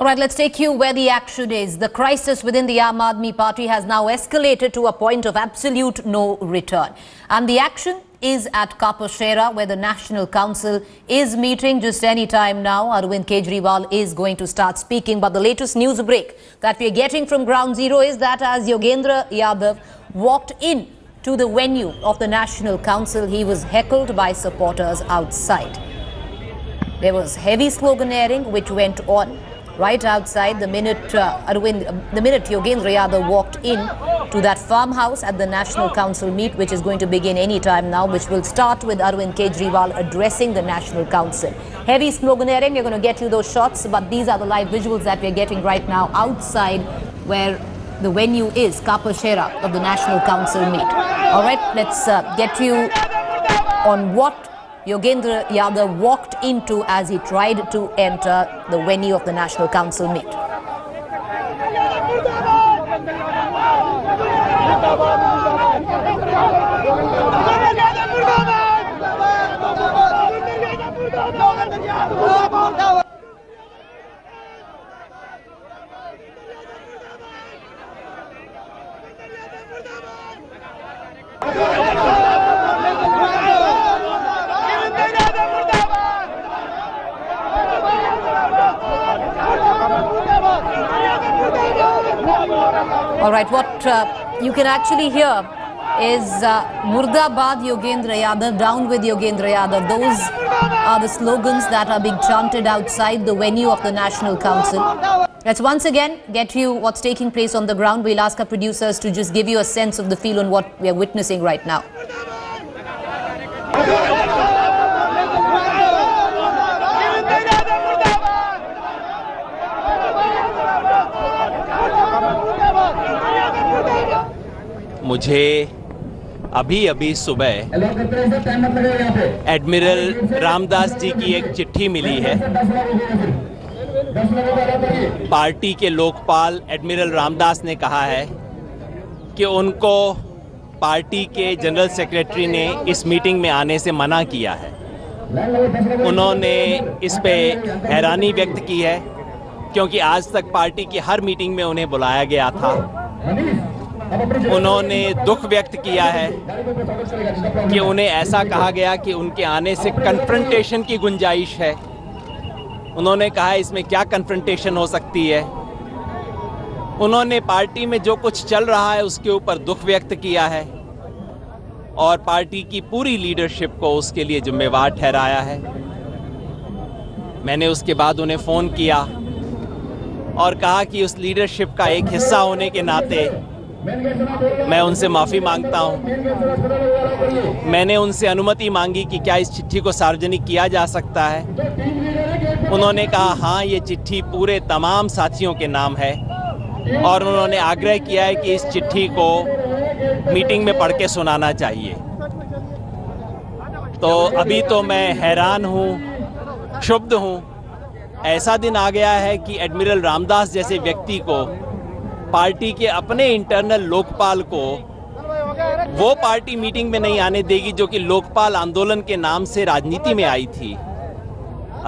All right, let's take you where the action is. The crisis within the Aam Aadmi Party has now escalated to a point of absolute no return. And the action is at Kapashera, where the National Council is meeting just any time now. Kejriwal is going to start speaking. But the latest news break that we are getting from Ground Zero is that as Yogendra Yadav walked in to the venue of the National Council, he was heckled by supporters outside. There was heavy sloganeering which went on right outside the minute Yogendra Yadav walked in to that farmhouse at the National Council meet, which is going to begin any time now, which will start with Kejriwal addressing the National Council. Heavy sloganeering, we're going to get you those shots, but these are the live visuals that we're getting right now outside where the venue is, Kapashera of the National Council meet. All right, let's get you on what Yogendra Yadav walked into as he tried to enter the venue of the National Council meet. All right, what you can actually hear is Murdabad Yogendra Yadav, down with Yogendra Yadav. Those are the slogans that are being chanted outside the venue of the National Council. Let's once again get you what's taking place on the ground. We'll ask our producers to just give you a sense of the feel on what we are witnessing right now. मुझे अभी सुबह admiral Ramdas ji की एक चिट्ठी मिली है। Party के Lokpal admiral Ramdas ने कहा है कि उनको पार्टी के जनरल सेक्रेटरी ने इस मीटिंग में आने से मना किया है। उन्होंने इस पे हैरानी व्यक्त की है क्योंकि आज तक पार्टी की हर मीटिंग में उन्हें बुलाया गया था। उन्होंने दुख व्यक्त किया है कि उन्हें ऐसा कहा गया कि उनके आने से कन्फ्रंटेशन की गुंजाइश है। उन्होंने कहा इसमें क्या कन्फ्रंटेशन हो सकती है। उन्होंने पार्टी में जो कुछ चल रहा है उसके ऊपर दुख व्यक्त किया है और पार्टी की पूरी लीडरशिप को उसके लिए जिम्मेवार ठहराया है। मैंने उसके बाद उन्हें फ़ोन किया और कहा कि उस लीडरशिप का एक हिस्सा होने के नाते मैं उनसे माफ़ी मांगता हूं। मैंने उनसे अनुमति मांगी कि क्या इस चिट्ठी को सार्वजनिक किया जा सकता है। उन्होंने कहा हाँ, ये चिट्ठी पूरे तमाम साथियों के नाम है और उन्होंने आग्रह किया है कि इस चिट्ठी को मीटिंग में पढ़ के सुनाना चाहिए। तो अभी तो मैं हैरान हूँ, क्षुब्ध हूँ। ऐसा दिन आ गया है कि एडमिरल रामदास जैसे व्यक्ति को, पार्टी के अपने इंटरनल लोकपाल को, वो पार्टी मीटिंग में नहीं आने देगी जो कि लोकपाल आंदोलन के नाम से राजनीति में आई थी।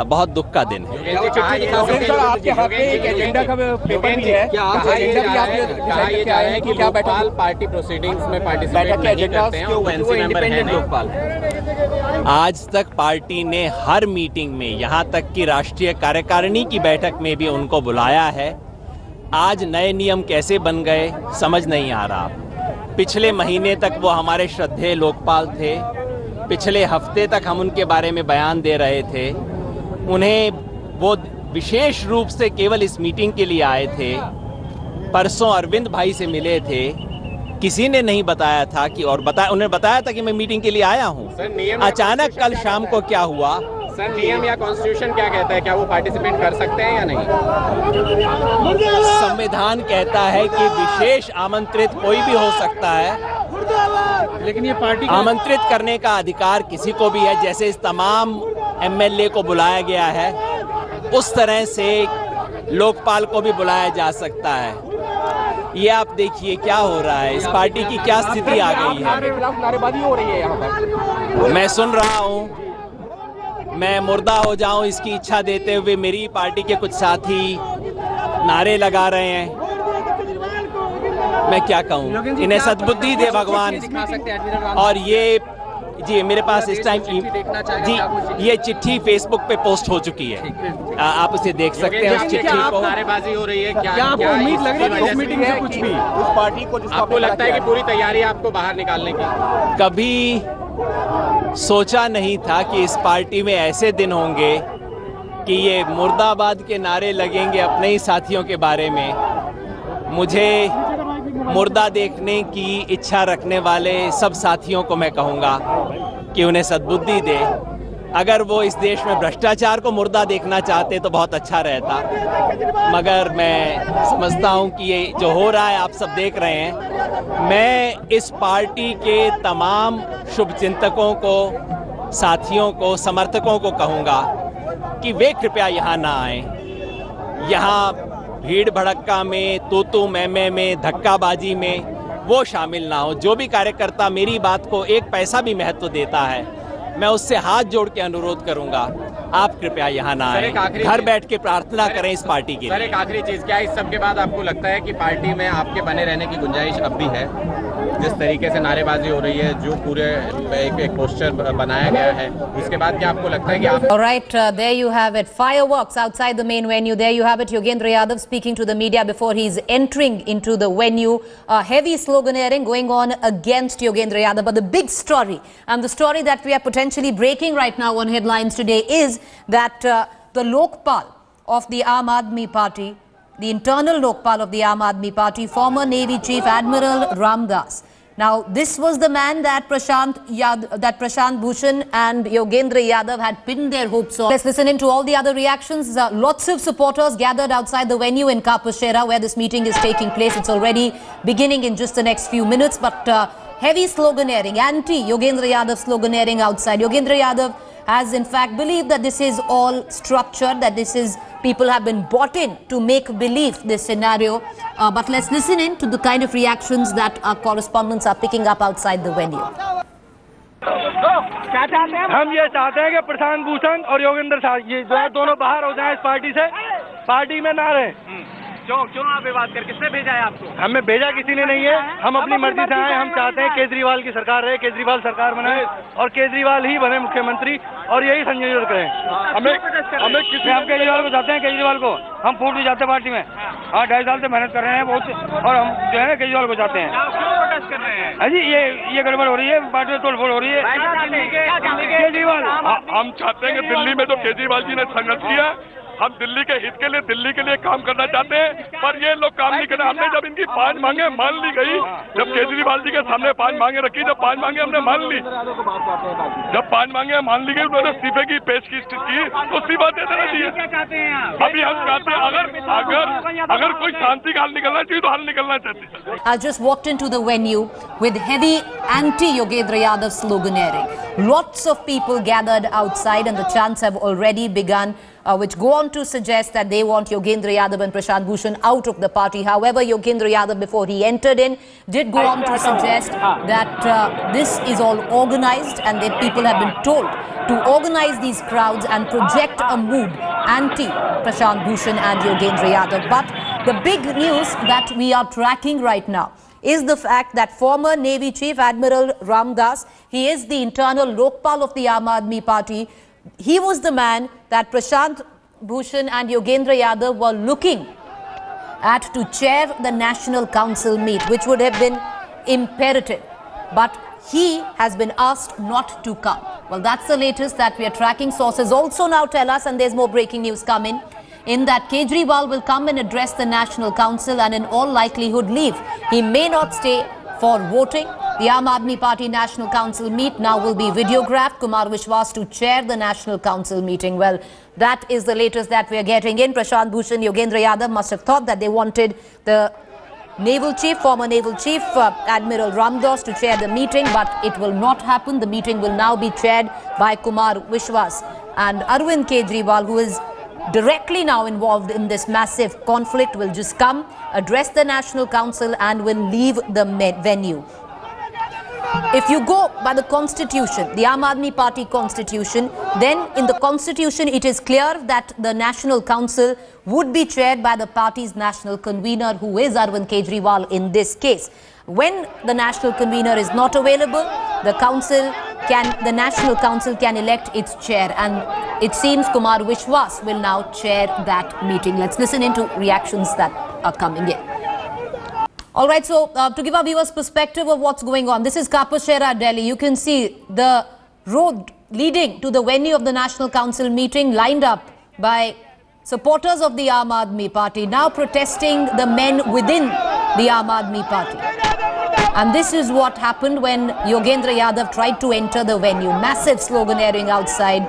बहुत दुख का दिन है। आपके हाथ में एक एजेंडा का पेपर भी है। कहा यह जा रहा है कि लोकपाल पार्टी प्रोसीडिंग्स में पार्टिसिपेट नहीं करते हैं, वो इंडिपेंडेंट लोकपाल। आज तक पार्टी ने हर मीटिंग में, यहाँ तक कि राष्ट्रीय कार्यकारिणी की बैठक में भी उनको बुलाया है। आज नए नियम कैसे बन गए समझ नहीं आ रहा। पिछले महीने तक वो हमारे श्रद्धेय लोकपाल थे। पिछले हफ्ते तक हम उनके बारे में बयान दे रहे थे। उन्हें वो विशेष रूप से केवल इस मीटिंग के लिए आए थे। परसों अरविंद भाई से मिले थे, किसी ने नहीं बताया था कि, और उन्हें बताया था कि मैं मीटिंग के लिए आया हूँ। अचानक कल शाम को क्या हुआ? सर, नियम या कॉन्स्टिट्यूशन क्या कहता है, क्या वो पार्टिसिपेट कर सकते हैं या नहीं? संविधान कहता है कि विशेष आमंत्रित कोई भी हो सकता है, लेकिन ये पार्टी आमंत्रित करने का अधिकार किसी को भी है। जैसे इस तमाम एमएलए को बुलाया गया है, उस तरह से लोकपाल को भी बुलाया जा सकता है। ये आप देखिए क्या हो रहा है, इस पार्टी की क्या स्थिति आ गई है। नारेबाजी हो रही है यहाँ पर। मैं सुन रहा हूँ, मैं मुर्दा हो जाऊं इसकी इच्छा देते हुए मेरी पार्टी के कुछ साथी नारे लगा रहे हैं। मैं क्या कहूँ, इन्हें सद्बुद्धि दे भगवान। और ये जी मेरे पास इस टाइम जी ये चिट्ठी फेसबुक पे पोस्ट हो चुकी है, आप उसे देख सकते हैं। उस चिट्ठी को नारेबाजी हो रही है, क्या आपको उम्मीद लग रही है इस मीटिंग से कुछ भी उस पार्टी को आपको लगता है कि पूरी तैयारी है आपको बाहर निकालने की? कभी सोचा नहीं था कि इस पार्टी में ऐसे दिन होंगे कि ये मुर्दाबाद के नारे लगेंगे अपने ही साथियों के बारे में। मुझे मुर्दा देखने की इच्छा रखने वाले सब साथियों को मैं कहूँगा कि उन्हें सद्बुद्धि दे। अगर वो इस देश में भ्रष्टाचार को मुर्दा देखना चाहते तो बहुत अच्छा रहता, मगर मैं समझता हूँ कि ये जो हो रहा है आप सब देख रहे हैं। मैं इस पार्टी के तमाम शुभचिंतकों को, साथियों को, समर्थकों को कहूँगा कि वे कृपया यहाँ ना आएँ। यहाँ भीड़ भड़क्का में, तू मैं में, धक्काबाजी में वो शामिल ना हो। जो भी कार्यकर्ता मेरी बात को एक पैसा भी महत्व देता है, मैं उससे हाथ जोड़ के अनुरोध करूंगा, आप कृपया यहाँ ना आए, घर बैठ के प्रार्थना करें इस पार्टी के लिए। सर एक आखिरी चीज, क्या इस सब के बाद आपको लगता है कि पार्टी में आपके बने रहने की गुंजाइश अब भी है? जिस तरीके से नारेबाजी हो रही है, जो पूरे एक पोस्टर बनाया गया है, उसके बाद क्या आपको लगता है कि आप... All right, there you have it. Fireworks outside the main venue. There you have it. Yogendra Yadav speaking to the media before he's entering into the venue. Heavy sloganeering going on against Yogendra Yadav. But the big story, and the story that we are potentially breaking right now on headlines today, is that the Lokpal of the Aam Aadmi Party, the internal Lokpal of the Aam Aadmi Party, former Navy Chief Admiral Ramdas. Now, this was the man that Prashant Bhushan and Yogendra Yadav had pinned their hopes on. Let's listen into all the other reactions. Lots of supporters gathered outside the venue in Kapashera where this meeting is taking place. It's already beginning in just the next few minutes, but heavy sloganeering, anti-Yogendra Yadav sloganeering outside. Yogendra Yadav has in fact believed that this is all structured, that this is people have been bought in to make believe this scenario. But let's listen in to the kind of reactions that our correspondents are picking up outside the venue. हम ये चाहते हैं कि प्रशांत भूषण और योगेंद्र साहब ये जो है दोनों बाहर हो जाएं इस पार्टी से, पार्टी में ना रहें। क्यों आप ये बात कर, किसने भेजा है आपको? हमें भेजा किसी ने नहीं है, हम अपनी मर्जी से आए। हम चाहते हैं केजरीवाल की सरकार रहे, केजरीवाल सरकार बनाए और केजरीवाल ही बने मुख्यमंत्री और यही संयोजन करें। हम केजरीवाल को चाहते हैं, केजरीवाल को हम फूट भी जाते पार्टी में। हाँ, 2.5 साल से मेहनत कर रहे हैं बहुत, और हम जो है ना केजरीवाल को चाहते हैं। जी ये गड़बड़ हो रही है, पार्टी में तोड़फोड़ हो रही है। केजरीवाल हम चाहते हैं कि दिल्ली में तो केजरीवाल जी ने संघर्ष किया, हम दिल्ली के हित के लिए, दिल्ली के लिए काम करना चाहते हैं, पर ये लोग काम नहीं करना। हमने जब इनकी 5 मांगे मान ली गई, जब केजरीवाल जी के सामने 5 मांगे रखी, जब 5 मांगे हमने मान ली, जब 5 मांगे मान ली गई, उन्होंने इस्तीफे की पेश की तो इस्तीफा दे देना चाहिए। अभी हम चाहते हैं अगर कोई शांति का हल निकलना चाहिए तो हल निकलना चाहते हैं। I just walked into the venue with heavy anti-Yogendra Yadav sloganeering. Lots of people gathered outside and the chants have already begun, which go on to suggest that they want Yogendra Yadav and Prashant Bhushan out of the party. However, Yogendra Yadav, before he entered in, did go on to suggest that this is all organized and that people have been told to organize these crowds and project a mood anti-Prashant Bhushan and Yogendra Yadav. But the big news that we are tracking right now is the fact that former Navy Chief Admiral Ramdas, he is the internal Lokpal of the Aam Aadmi Party. He was the man that Prashant Bhushan and Yogendra Yadav were looking at to chair the National Council meet, which would have been imperative. But he has been asked not to come. Well, that's the latest that we are tracking. Sources also now tell us, and there's more breaking news coming, in that Kejriwal will come and address the National Council and in all likelihood leave. He may not stay for voting. The Aam Aadmi Party National Council meet now will be videographed. Kumar Vishwas to chair the National Council meeting. Well, that is the latest that we are getting in. Prashant Bhushan, Yogendra Yadav must have thought that they wanted the Naval Chief, former Naval Chief Admiral Ramdas to chair the meeting, but it will not happen. The meeting will now be chaired by Kumar Vishwas. And Arvind Kejriwal, who is directly now involved in this massive conflict, will just come, address the National Council and will leave the venue. if you go by the constitution, the Aam Aadmi Party constitution, then in the constitution it is clear that the National Council would be chaired by the party's national convener, who is Arvind Kejriwal in this case. When the national convener is not available, the National Council can elect its chair, and it seems Kumar Vishwas will now chair that meeting. Let's listen into reactions that are coming in. All right, so to give our viewers perspective of what's going on, this is Kapashera, Delhi. You can see the road leading to the venue of the National Council meeting lined up by supporters of the Aam Aadmi Party, now protesting the men within the Aam Aadmi Party. And this is what happened when Yogendra Yadav tried to enter the venue. Massive sloganeering outside.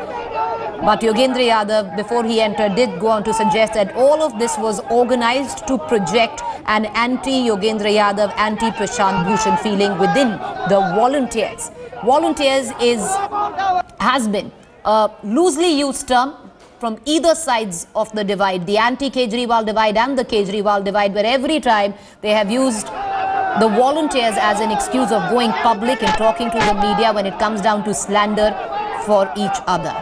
But Yogendra Yadav, before he entered, did go on to suggest that all of this was organized to project an anti-Yogendra Yadav, anti-Prashant Bhushan feeling within the volunteers. Volunteers has been a loosely used term from either sides of the divide, the anti-Kejriwal divide and the Kejriwal divide, where every time they have used the volunteers as an excuse of going public and talking to the media when it comes down to slander for each other.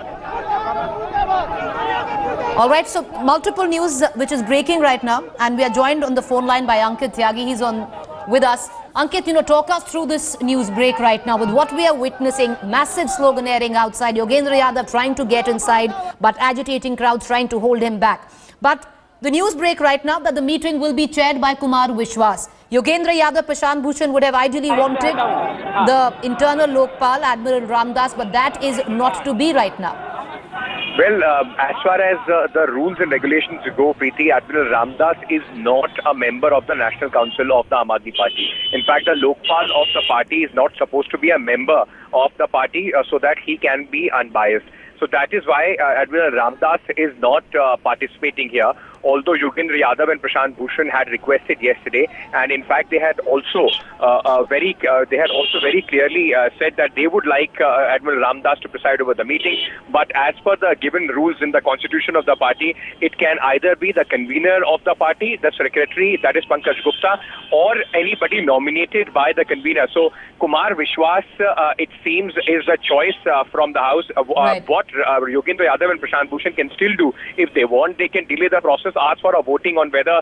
All right, so multiple news which is breaking right now, and we are joined on the phone line by Ankit Tyagi. He's on with us. Ankit, talk us through this news break right now with what we are witnessing. Massive sloganeering outside. Yogendra Yadav trying to get inside, but agitating crowds trying to hold him back. But the news break right now that the meeting will be chaired by Kumar Vishwas. Yogendra Yadav, Prashant Bhushan would have ideally wanted the internal Lokpal, Admiral Ramdas, but that is not to be right now. Well, as far as the rules and regulations go, Preeti, Admiral Ramdas is not a member of the National Council of the Aam Aadmi Party. In fact, the Lokpal of the party is not supposed to be a member of the party so that he can be unbiased. So that is why Admiral Ramdas is not participating here. Although Yogendra Yadav and Prashant Bhushan had requested yesterday, and in fact they had also very clearly said that they would like Admiral Ramdas to preside over the meeting. But as per the given rules in the constitution of the party, it can either be the convener of the party, the secretary, that is Pankaj Gupta, or anybody nominated by the convener. So Kumar Vishwas, it seems, is a choice from the house. Right. What Yogendra Yadav and Prashant Bhushan can still do, if they want, they can delay the process, ask for a voting on whether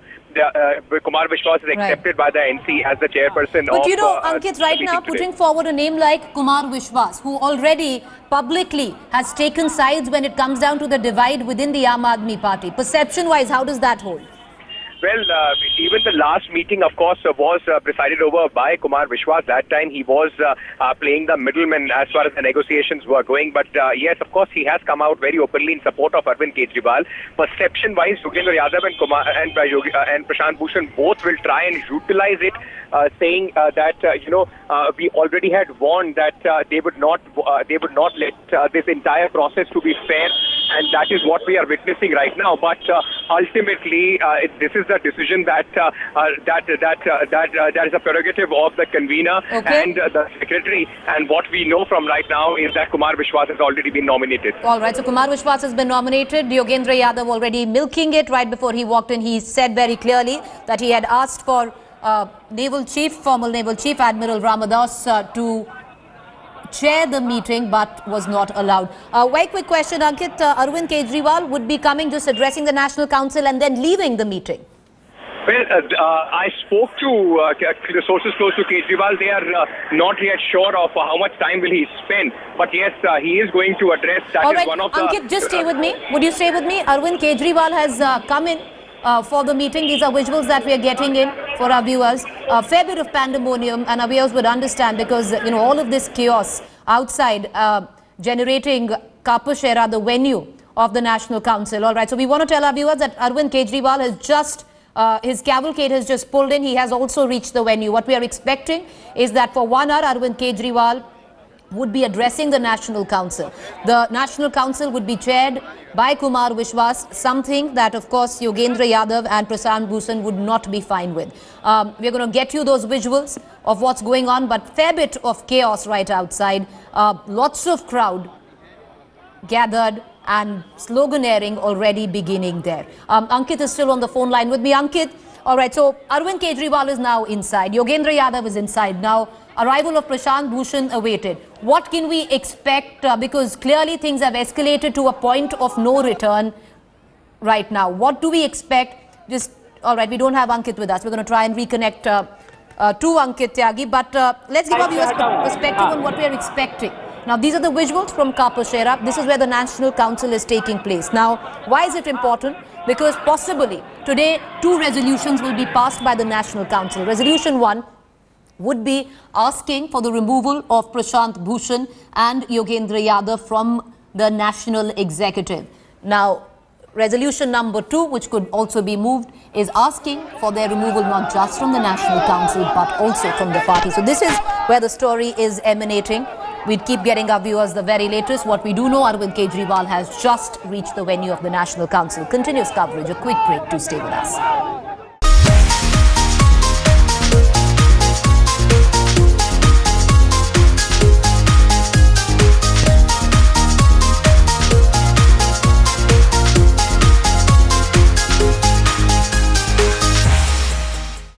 Kumar Vishwas is accepted by the NC as the chairperson. But of Ankit, right now putting forward a name like Kumar Vishwas, who already publicly has taken sides when it comes down to the divide within the Aam Aadmi Party. Perception-wise, how does that hold? Well, even the last meeting, of course, was presided over by Kumar Vishwas. That time he was playing the middleman as far as the negotiations were going. But yes, of course, he has come out very openly in support of Arvind Kejriwal. Perception-wise, Yogendra Yadav and Prashant Bhushan both will try and utilize it, saying that we already had warned that they would not let this entire process to be fair, and that is what we are witnessing right now. But ultimately, this is the decision that is a prerogative of the convener and the secretary. And what we know from right now is that Kumar Vishwas has already been nominated. All right, so Kumar Vishwas has been nominated. Yogendra Yadav already milking it right before he walked in. He said very clearly that he had asked for former Naval Chief Admiral Ramdas to chair the meeting, but was not allowed. Very quick question, Ankit. Arvind Kejriwal would be coming, just addressing the National Council and then leaving the meeting. Well, I spoke to sources close to Kejriwal. They are not yet sure of how much time will he spend. But yes, he is going to address. That all is right, one of the... Ankit, just stay with me. Would you stay with me? Arvind Kejriwal has come in for the meeting. These are visuals that we are getting in for our viewers. A fair bit of pandemonium, and our viewers would understand because, all of this chaos outside generating Kapashera, the venue of the National Council. All right, so we want to tell our viewers that Arvind Kejriwal has just, his cavalcade has just pulled in. He has also reached the venue. What we are expecting is that for 1 hour, Arvind Kejriwal would be addressing the National Council. The National Council would be chaired by Kumar Vishwas, something that, of course, Yogendra Yadav and Prashant Bhushan would not be fine with. We're going to get you those visuals of what's going on, but fair bit of chaos right outside. Lots of crowd gathered and sloganeering already beginning there. Ankit is still on the phone line with me. Ankit, all right, so Arvind Kejriwal is now inside. Yogendra Yadav is inside. Now, arrival of Prashant Bhushan awaited. What can we expect? Because clearly things have escalated to a point of no return right now. What do we expect? Just, all right, we don't have Ankit with us. We're going to try and reconnect to Ankit Tyagi. But let's give our viewers perspective on what we are expecting. Now, these are the visuals from Kapashera. This is where the National Council is taking place. Now, why is it important? Because possibly today 2 resolutions will be passed by the National Council. Resolution 1 would be asking for the removal of Prashant Bhushan and Yogendra Yadav from the National Executive. Now, resolution number 2, which could also be moved, is asking for their removal not just from the National Council but also from the party. So this is where the story is emanating. We'd keep getting our viewers the very latest. What we do know, Arvind Kejriwal has just reached the venue of the National Council. Continuous coverage, a quick break to stay with us.